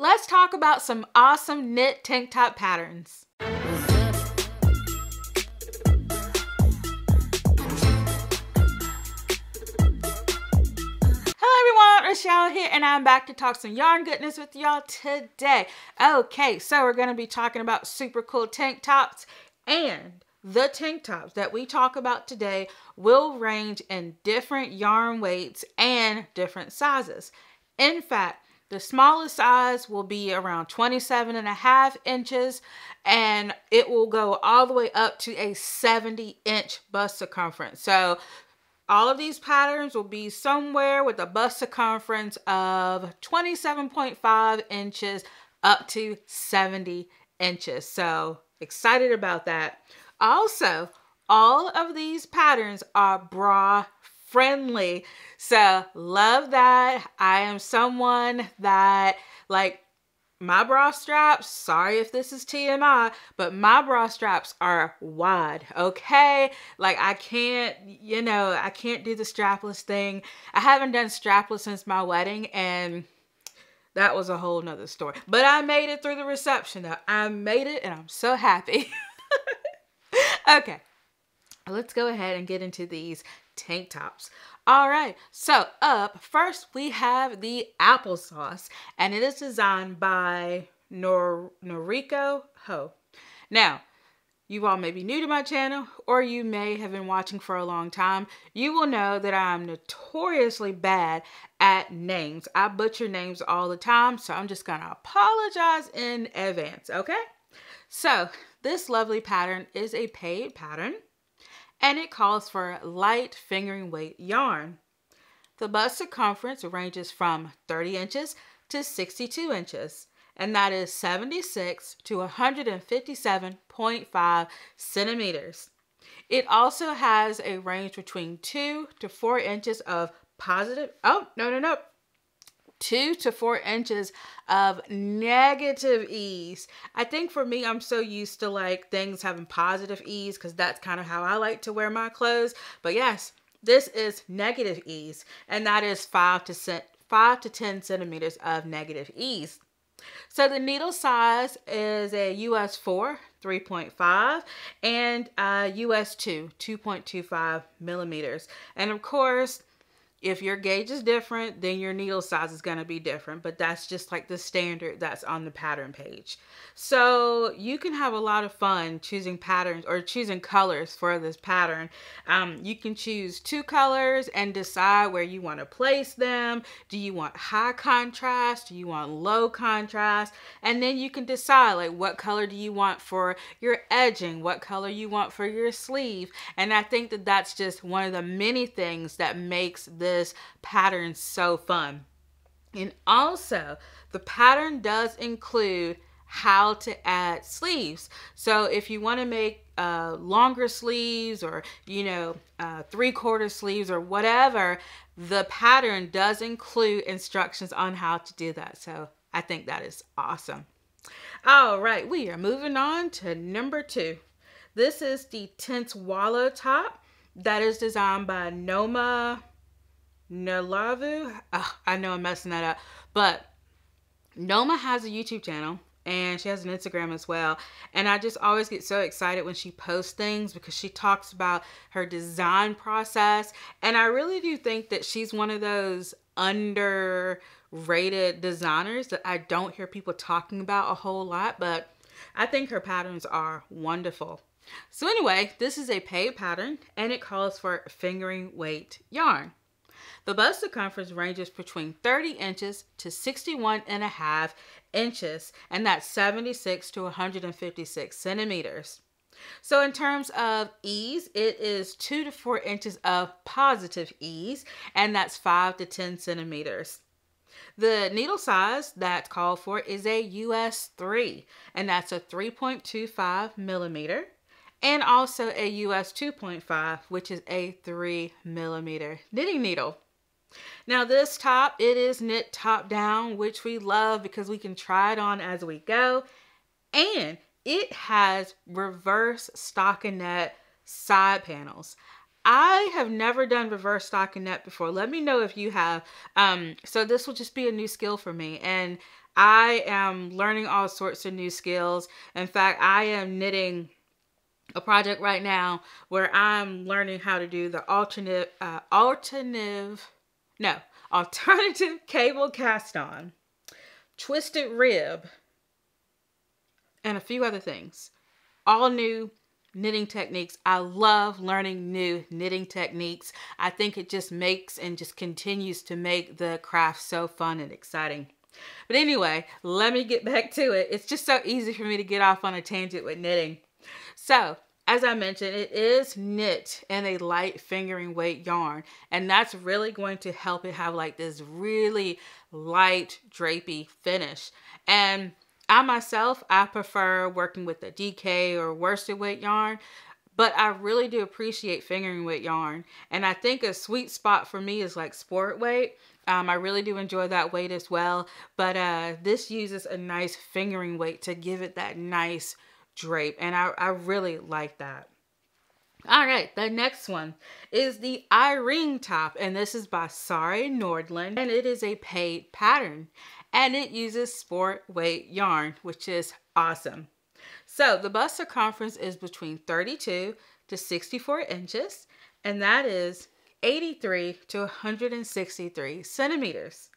let's talk about some awesome knit tank top patterns. Rochelle here, and I'm back to talk some yarn goodness with y'all today. Okay, so we're going to be talking about super cool tank tops, and the tank tops that we talk about today will range in different yarn weights and different sizes. In fact, the smallest size will be around 27.5 inches, and it will go all the way up to a 70-inch bust circumference. So all of these patterns will be somewhere with a bust circumference of 27.5 inches up to 70 inches. So excited about that. Also, all of these patterns are bra friendly. So love that. I am someone that my bra straps, sorry if this is TMI, but my bra straps are wide, okay? I can't, I can't do the strapless thing. I haven't done strapless since my wedding, and that was a whole nother story. But I made it through the reception, though. I made it, and I'm so happy. Okay, let's go ahead and get into these tank tops. All right, so up first we have the applesauce, and it is designed by Noriko Ho. Now, you all may be new to my channel, or you may have been watching for a long time. You will know that I'm notoriously bad at names. I butcher names all the time, so I'm just gonna apologize in advance, okay? So this lovely pattern is a paid pattern, and it calls for light fingering weight yarn. The bust circumference ranges from 30 inches to 62 inches, and that is 76 to 157.5 centimeters. It also has a range between 2 to 4 inches of positive, 2 to 4 inches of negative ease. I think for me, I'm so used to things having positive ease because that's kind of how I like to wear my clothes. But yes, this is negative ease, and that is 5 to 10 centimeters of negative ease. So the needle size is a US 4, 3.5, and US 2, 2.25 millimeters. And of course, if your gauge is different, then your needle size is going to be different, but that's just the standard that's on the pattern page. So you can have a lot of fun choosing patterns or choosing colors for this pattern. You can choose 2 colors and decide where you want to place them. Do you want high contrast? Do you want low contrast? And then you can decide what color do you want for your edging, what color you want for your sleeve. And I think that that's just one of the many things that makes this pattern so fun. And also, the pattern does include how to add sleeves. So if you want to make longer sleeves or 3/4 sleeves or whatever, the pattern does include instructions on how to do that. So I think that is awesome. All right, we are moving on to number 2. This is the Tense Wallow top that is designed by Noma Nalavu. I know I'm messing that up, but Noma has a YouTube channel and she has an Instagram as well. And I just always get so excited when she posts things because she talks about her design process. And I really do think that she's one of those underrated designers that I don't hear people talking about a whole lot, but I think her patterns are wonderful. So anyway, this is a paid pattern and it calls for fingering weight yarn. The bust circumference ranges between 30 inches to 61.5 inches, and that's 76 to 156 centimeters. So in terms of ease, it is 2 to 4 inches of positive ease, and that's 5 to 10 centimeters. The needle size that's called for is a US 3, and that's a 3.25 millimeter, and also a US 2.5, which is a 3 millimeter knitting needle. Now this top, it is knit top down, which we love because we can try it on as we go. And it has reverse stockinette side panels. I have never done reverse stockinette before. Let me know if you have. So this will just be a new skill for me. And I am learning all sorts of new skills. In fact, I am knitting a project right now where I'm learning how to do the alternative cable cast on, twisted rib, and a few other things. All new knitting techniques. I love learning new knitting techniques. I think it just makes and just continues to make the craft so fun and exciting. But anyway, let me get back to it. It's just so easy for me to get off on a tangent with knitting. So, as I mentioned, it is knit in a light fingering weight yarn, and that's really going to help it have like this really light drapey finish. And I myself, I prefer working with a DK or worsted weight yarn, but I really do appreciate fingering weight yarn. And I think a sweet spot for me is like sport weight. I really do enjoy that weight as well, but this uses a nice fingering weight to give it that nice drape, and I really like that. All right, the next one is the Irene top, and this is by Sari Nordland, and it is a paid pattern, and it uses sport weight yarn, which is awesome. So the bust circumference is between 32 to 64 inches, and that is 83 to 163 centimeters.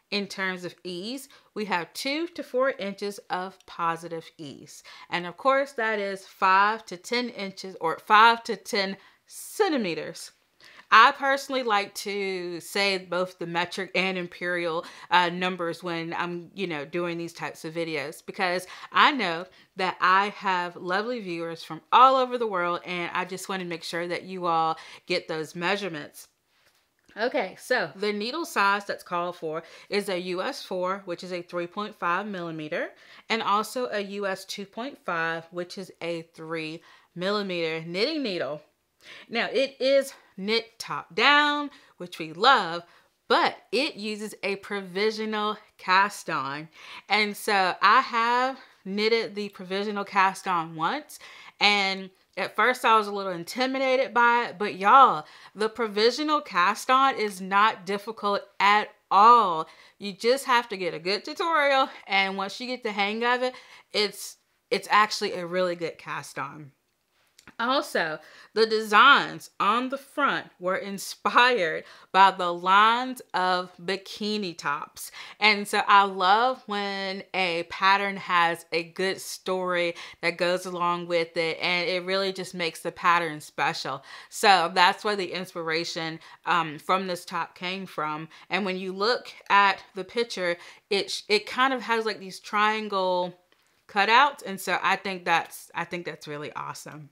In terms of ease, we have 2 to 4 inches of positive ease. And of course, that is 5 to 10 inches or 5 to 10 centimeters. I personally like to say both the metric and imperial numbers when I'm, doing these types of videos, because I know that I have lovely viewers from all over the world, and I just want to make sure that you all get those measurements. Okay, so the needle size that's called for is a US 4, which is a 3.5 millimeter, and also a US 2.5, which is a 3 millimeter knitting needle. Now, it is knit top down, which we love, but it uses a provisional cast on. And so I have knitted the provisional cast on once, and at first I was a little intimidated by it, but y'all, the provisional cast on is not difficult at all. You just have to get a good tutorial, and once you get the hang of it, it's actually a really good cast on. Also, the designs on the front were inspired by the lines of bikini tops. And so I love when a pattern has a good story that goes along with it, and it really just makes the pattern special. So that's where the inspiration from this top came from. And when you look at the picture, it kind of has like these triangle cutouts, and so I think that's really awesome.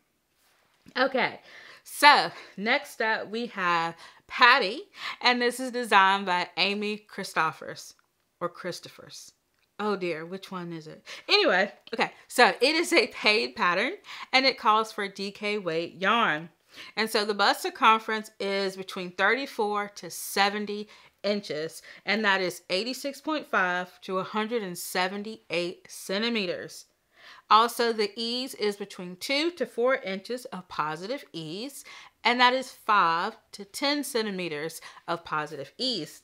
Okay, so next up we have Patty, and this is designed by Amy Christophers, or Christophers. Oh dear, which one is it? Anyway, okay, so it is a paid pattern, and it calls for DK weight yarn. And so the bust circumference is between 34 to 70 inches, and that is 86.5 to 178 centimeters. Also, the ease is between 2 to 4 inches of positive ease, and that is 5 to 10 centimeters of positive ease.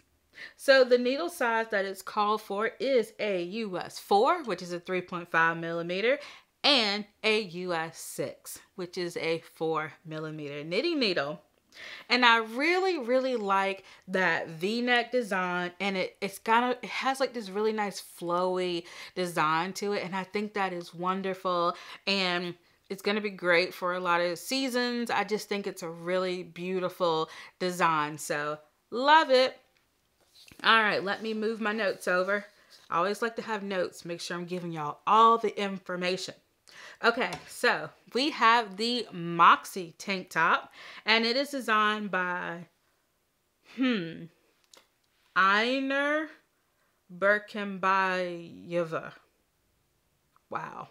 So the needle size that is called for is a US 4, which is a 3.5 millimeter, and a US 6, which is a 4 millimeter knitting needle. And I really, really like that V-neck design, and it has like this really nice flowy design to it, and I think that is wonderful, and it's going to be great for a lot of seasons. I just think it's a really beautiful design, so love it. All right, let me move my notes over. I always like to have notes, make sure I'm giving y'all all the information. Okay, so we have the Moxie tank top, and it is designed by Einar Birkenbayeva. Wow.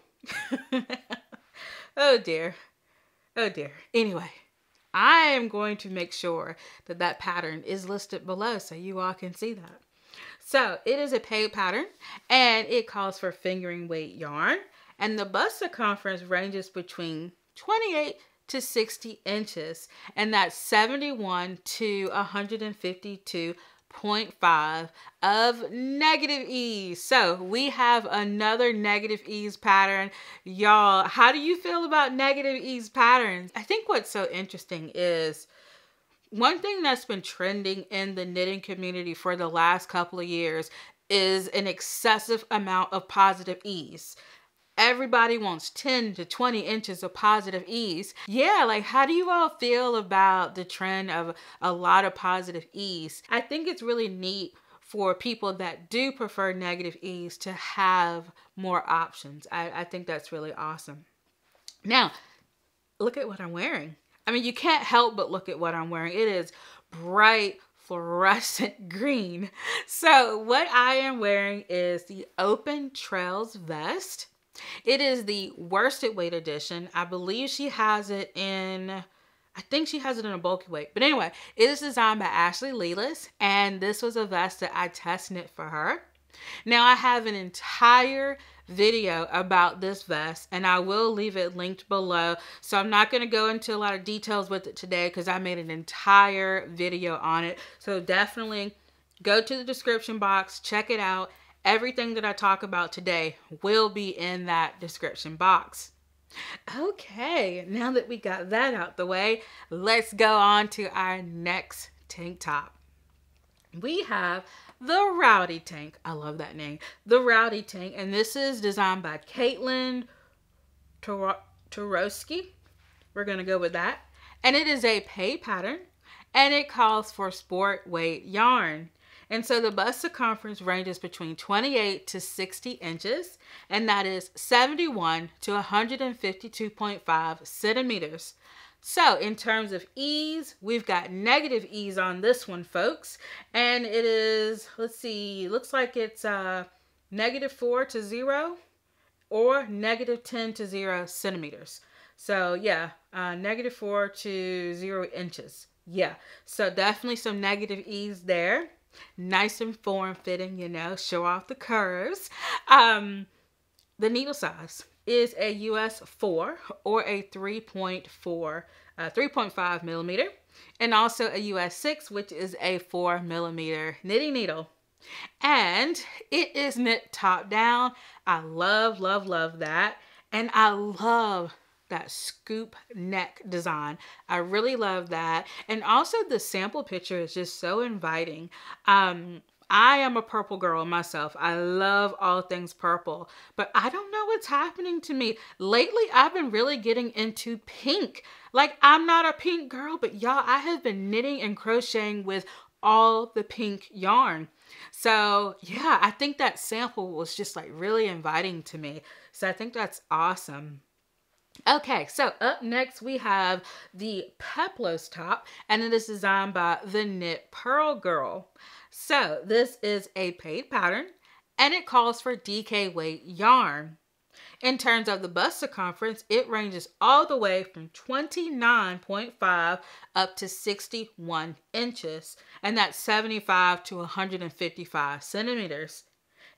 Oh dear. Oh dear. Anyway, I am going to make sure that that pattern is listed below so you all can see that. So it is a paid pattern, and it calls for fingering weight yarn. And the bust circumference ranges between 28 to 60 inches, and that's 71 to 152 0.5 of negative ease. So we have another negative ease pattern. Y'all, how do you feel about negative ease patterns? I think what's so interesting is one thing that's been trending in the knitting community for the last couple of years is an excessive amount of positive ease. Everybody wants 10 to 20 inches of positive ease. Yeah, like how do you all feel about the trend of a lot of positive ease? I think it's really neat for people that do prefer negative ease to have more options. I think that's really awesome. Now, look at what I'm wearing. I mean, you can't help but look at what I'm wearing. It is bright fluorescent green. So what I am wearing is the Open Trails vest. It is the worsted weight edition. I believe she has it in, I think she has it in a bulky weight. But anyway, it is designed by Ashley Lelis, and this was a vest that I test knit for her. Now I have an entire video about this vest, and I will leave it linked below. So I'm not going to go into a lot of details with it today because I made an entire video on it. So definitely go to the description box, check it out. Everything that I talk about today will be in that description box. Okay, now that we got that out the way, let's go on to our next tank top. We have the Rowdy Tank. I love that name. The Rowdy Tank. And this is designed by Caitlin Turowski. We're going to go with that. And it is a paid pattern. And it calls for sport weight yarn. And so the bust circumference ranges between 28 to 60 inches. And that is 71 to 152.5 centimeters. So in terms of ease, we've got negative ease on this one, folks. And it is, let's see, looks like it's -4 to 0 or -10 to 0 centimeters. So yeah, -4 to 0 inches. Yeah, so definitely some negative ease there. Nice and form-fitting, you know, show off the curves. The needle size is a US 4 or a 3.5 millimeter, and also a US 6, which is a 4 millimeter knitting needle. And it is knit top down. I love, love, love that. And I love that scoop neck design. I really love that. And also the sample picture is just so inviting. I am a purple girl myself. I love all things purple, but I don't know what's happening to me. Lately, I've been really getting into pink. Like, I'm not a pink girl, but y'all, I have been knitting and crocheting with all the pink yarn. So yeah, I think that sample was just like really inviting to me. So I think that's awesome. Okay, so up next we have the Peplos top, and it is designed by the Knit Pearl Girl. So this is a paid pattern, and it calls for DK weight yarn. In terms of the bust circumference, it ranges all the way from 29.5 up to 61 inches, and that's 75 to 155 centimeters.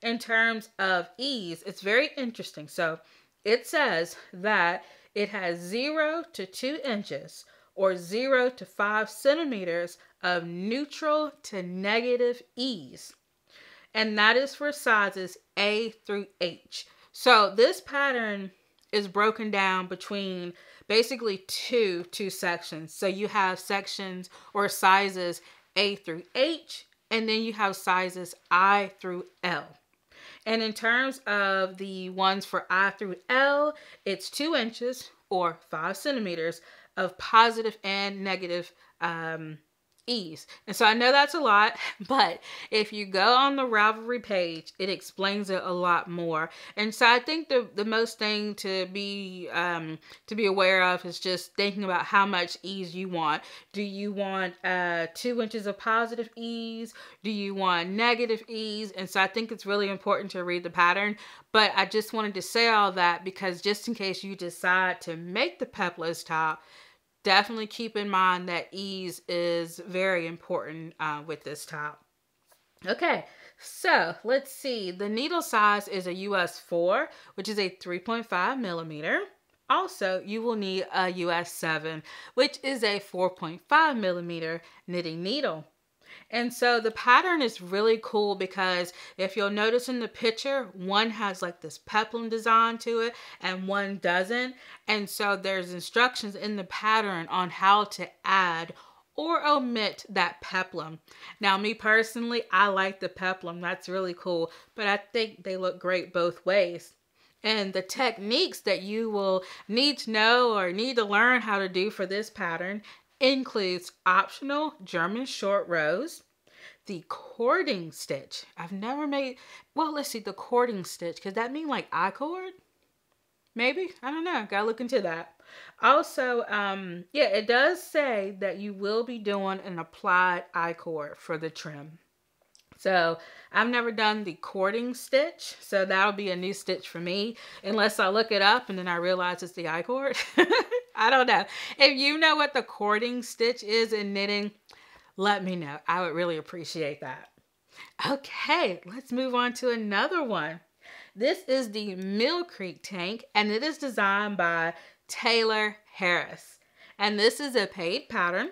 In terms of ease, it's very interesting. So it says that it has 0 to 2 inches or 0 to 5 centimeters of neutral to negative ease. And that is for sizes A through H. So this pattern is broken down between basically two sections. So you have sections or sizes A through H, and then you have sizes I through L. And in terms of the ones for I through L, it's 2 inches or 5 centimeters of positive and negative ease. And so I know that's a lot, but if you go on the Ravelry page, it explains it a lot more. And so I think the most thing to be aware of is just thinking about how much ease you want. Do you want 2 inches of positive ease? Do you want negative ease? And so I think it's really important to read the pattern. But I just wanted to say all that because just in case you decide to make the Peplos top, definitely keep in mind that ease is very important with this top. Okay, so let's see. The needle size is a US 4, which is a 3.5 millimeter. Also, you will need a US 7, which is a 4.5 millimeter knitting needle. And so the pattern is really cool because if you'll notice in the picture, one has like this peplum design to it and one doesn't. And so there's instructions in the pattern on how to add or omit that peplum. Now, me personally, I like the peplum. That's really cool. But I think they look great both ways. And the techniques that you will need to know or need to learn how to do for this pattern includes optional German short rows, the cording stitch. I've never made, well, let's see, the cording stitch. Could that mean like I-cord? Maybe, I don't know. Gotta look into that. Also, yeah, it does say that you will be doing an applied I-cord for the trim. So I've never done the cording stitch, so that'll be a new stitch for me, unless I look it up and then I realize it's the I-cord. I don't know. If you know what the cording stitch is in knitting, let me know. I would really appreciate that. Okay, let's move on to another one. This is the Mill Creek tank, and it is designed by Taylor Harris. And this is a paid pattern,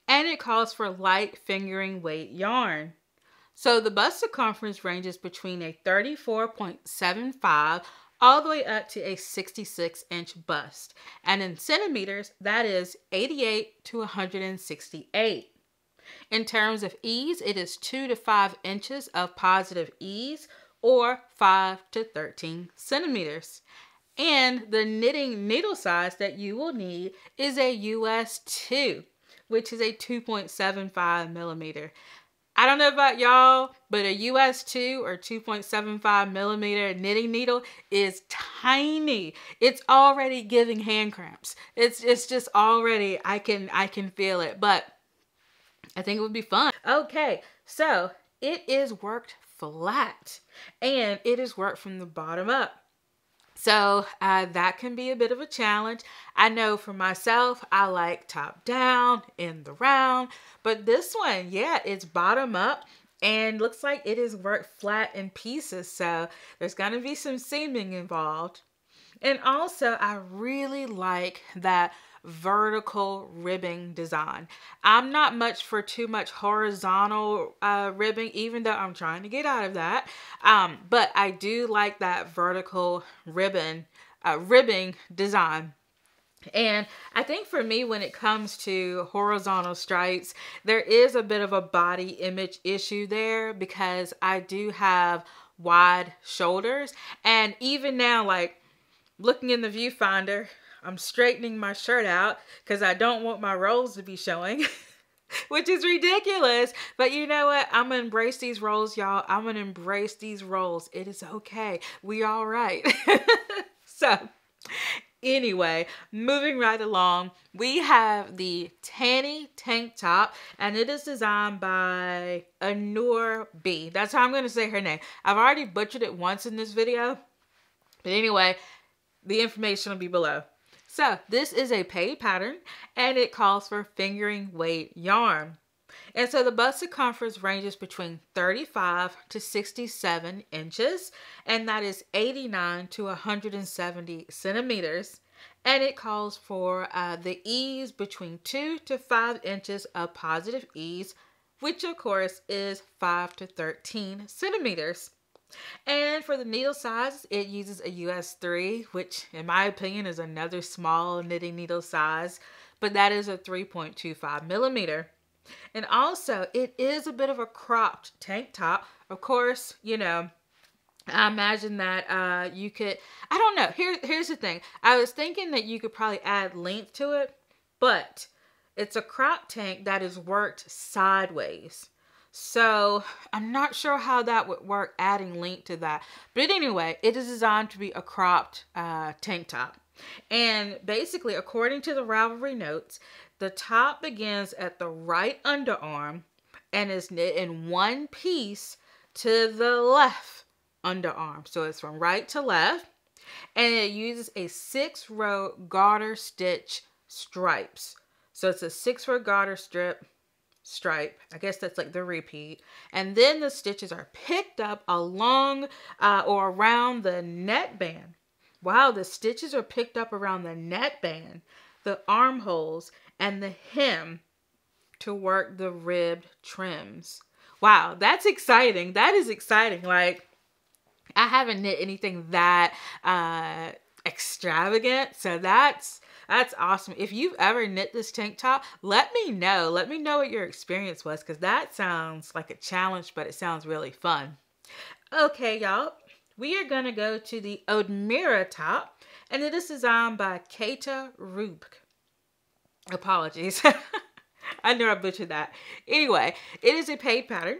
and it calls for light fingering weight yarn. So the bust circumference ranges between a 34.75 all the way up to a 66-inch bust. And in centimeters, that is 88 to 168. In terms of ease, it is 2 to 5 inches of positive ease or 5 to 13 centimeters. And the knitting needle size that you will need is a US 2, which is a 2.75 millimeter. I don't know about y'all, but a US 2 or 2.75 millimeter knitting needle is tiny. It's already giving hand cramps. It's just already, I can feel it, but I think it would be fun. Okay, so it is worked flat and it is worked from the bottom up. So that can be a bit of a challenge. I know for myself, I like top down in the round, but this one, yeah, it's bottom up and looks like it is worked flat in pieces. So there's gonna be some seaming involved. And also I really like that vertical ribbing design. I'm not much for too much horizontal ribbing, even though I'm trying to get out of that. But I do like that vertical ribbing design. And I think for me, when it comes to horizontal stripes, there is a bit of a body image issue there because I do have wide shoulders. And even now, like looking in the viewfinder, I'm straightening my shirt out because I don't want my rolls to be showing, which is ridiculous. But you know what? I'm going to embrace these rolls, y'all. I'm going to embrace these rolls. It is okay. We all right. So anyway, moving right along, we have the Tanny tank top, and it is designed by Anur B. That's how I'm going to say her name. I've already butchered it once in this video. But anyway, the information will be below. So this is a paid pattern and it calls for fingering weight yarn. And so the bust circumference ranges between 35 to 67 inches, and that is 89 to 170 centimeters. And it calls for the ease between 2 to 5 inches of positive ease, which of course is 5 to 13 centimeters. And for the needle size, it uses a US 3, which in my opinion is another small knitting needle size, but that is a 3.25 millimeter. And also, it is a bit of a cropped tank top. Of course, you know, I imagine that you could, I don't know, here's the thing. I was thinking that you could probably add length to it, but it's a crop tank that is worked sideways. So I'm not sure how that would work, adding length to that. But anyway, it is designed to be a cropped tank top. And basically, according to the Ravelry notes, the top begins at the right underarm and is knit in one piece to the left underarm. So it's from right to left. And it uses a 6-row garter stitch stripes. So it's a 6-row garter stripe. I guess that's like the repeat. And then the stitches are picked up along or around the neckband. Wow, the stitches are picked up around the neckband, the armholes, and the hem to work the ribbed trims. Wow, that's exciting. That is exciting. Like, I haven't knit anything that extravagant, so that's awesome. If you've ever knit this tank top, let me know. Let me know what your experience was, because that sounds like a challenge, but it sounds really fun. Okay, y'all, we are gonna go to the Odmira top, and it is designed by Kata Rubk. Apologies. I know I butchered that. Anyway, it is a paid pattern,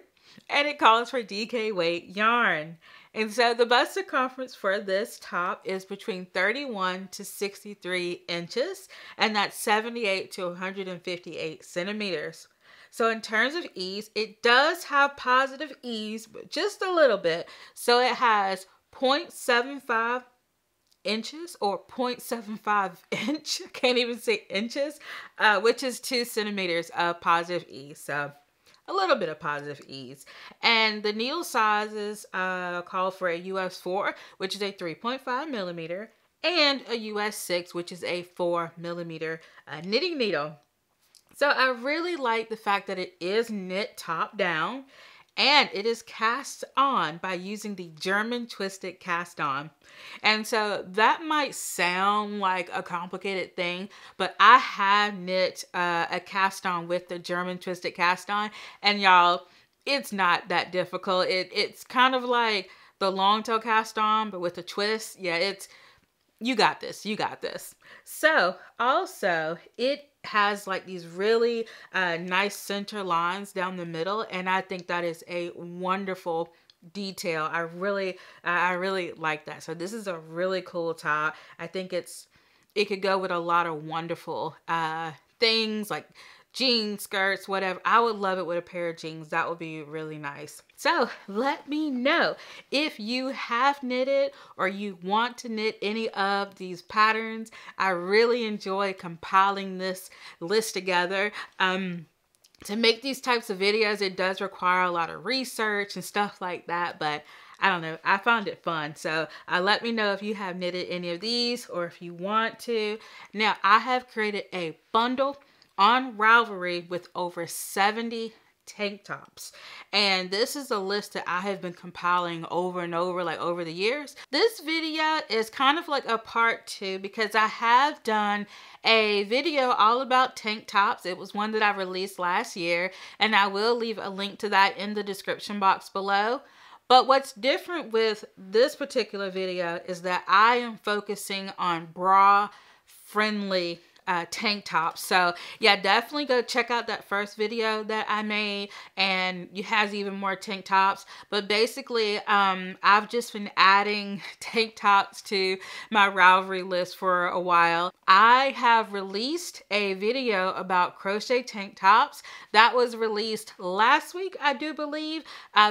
and it calls for DK weight yarn. And so the bust circumference for this top is between 31 to 63 inches, and that's 78 to 158 centimeters. So in terms of ease, it does have positive ease, but just a little bit. So it has 0.75 inches or 0.75 inch, I can't even say inches, which is 2 centimeters of positive ease. So a little bit of positive ease. And the needle sizes call for a US 4, which is a 3.5 millimeter, and a US 6, which is a 4 millimeter knitting needle. So I really like the fact that it is knit top down, and it is cast on by using the German twisted cast on. And so that might sound like a complicated thing, but I have knit a cast on with the German twisted cast on, and y'all, it's not that difficult. It's kind of like the long tail cast on, but with a twist. Yeah, you got this. You got this. So also, it has like these really nice center lines down the middle, and I think that is a wonderful detail. I really like that. So this is a really cool top. I think it could go with a lot of wonderful things like jeans, skirts, whatever. I would love it with a pair of jeans. That would be really nice. So let me know if you have knitted or you want to knit any of these patterns. I really enjoy compiling this list together. To make these types of videos, it does require a lot of research and stuff like that, but I don't know, I found it fun. So let me know if you have knitted any of these or if you want to. Now, I have created a bundle on Ravelry with over 70 tank tops, and this is a list that I have been compiling over and over, like over the years. This video is kind of like a part 2 because I have done a video all about tank tops. It was one that I released last year, and I will leave a link to that in the description box below. But what's different with this particular video is that I am focusing on bra friendly tank tops. So yeah, definitely go check out that first video that I made, and it has even more tank tops. But basically I've just been adding tank tops to my Ravelry list for a while. I have released a video about crochet tank tops that was released last week, I do believe.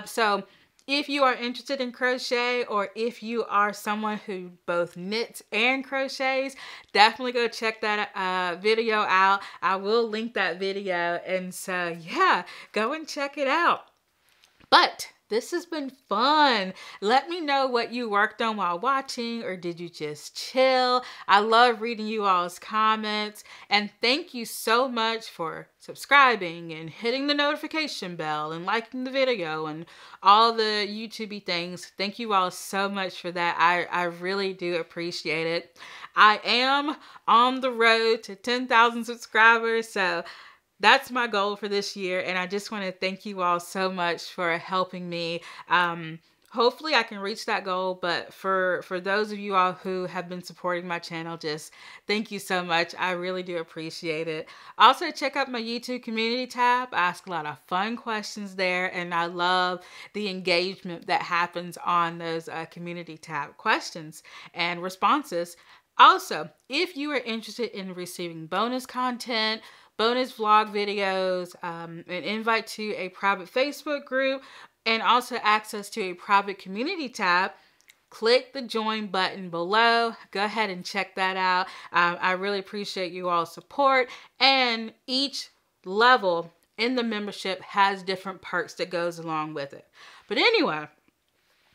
So if you are interested in crochet, or if you are someone who both knits and crochets, definitely go check that video out. I will link that video, and so yeah, go and check it out. But this has been fun. Let me know what you worked on while watching, or did you just chill? I love reading you all's comments, and thank you so much for subscribing and hitting the notification bell and liking the video and all the YouTubey things. Thank you all so much for that. I really do appreciate it. I am on the road to 10,000 subscribers, so that's my goal for this year, and I just want to thank you all so much for helping me. Hopefully I can reach that goal, but for those of you all who have been supporting my channel, just thank you so much. I really do appreciate it. Also, check out my YouTube community tab. I ask a lot of fun questions there, and I love the engagement that happens on those community tab questions and responses. Also, if you are interested in receiving bonus content, bonus vlog videos, an invite to a private Facebook group, and also access to a private community tab, click the join button below. Go ahead and check that out. I really appreciate you all's support, and each level in the membership has different perks that goes along with it. But anyway,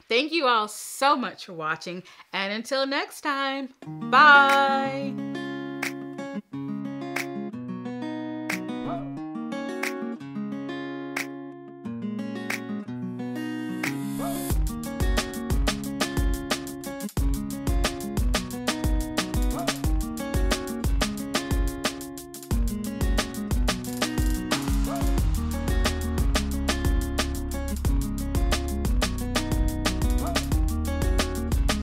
thank you all so much for watching, and until next time, bye!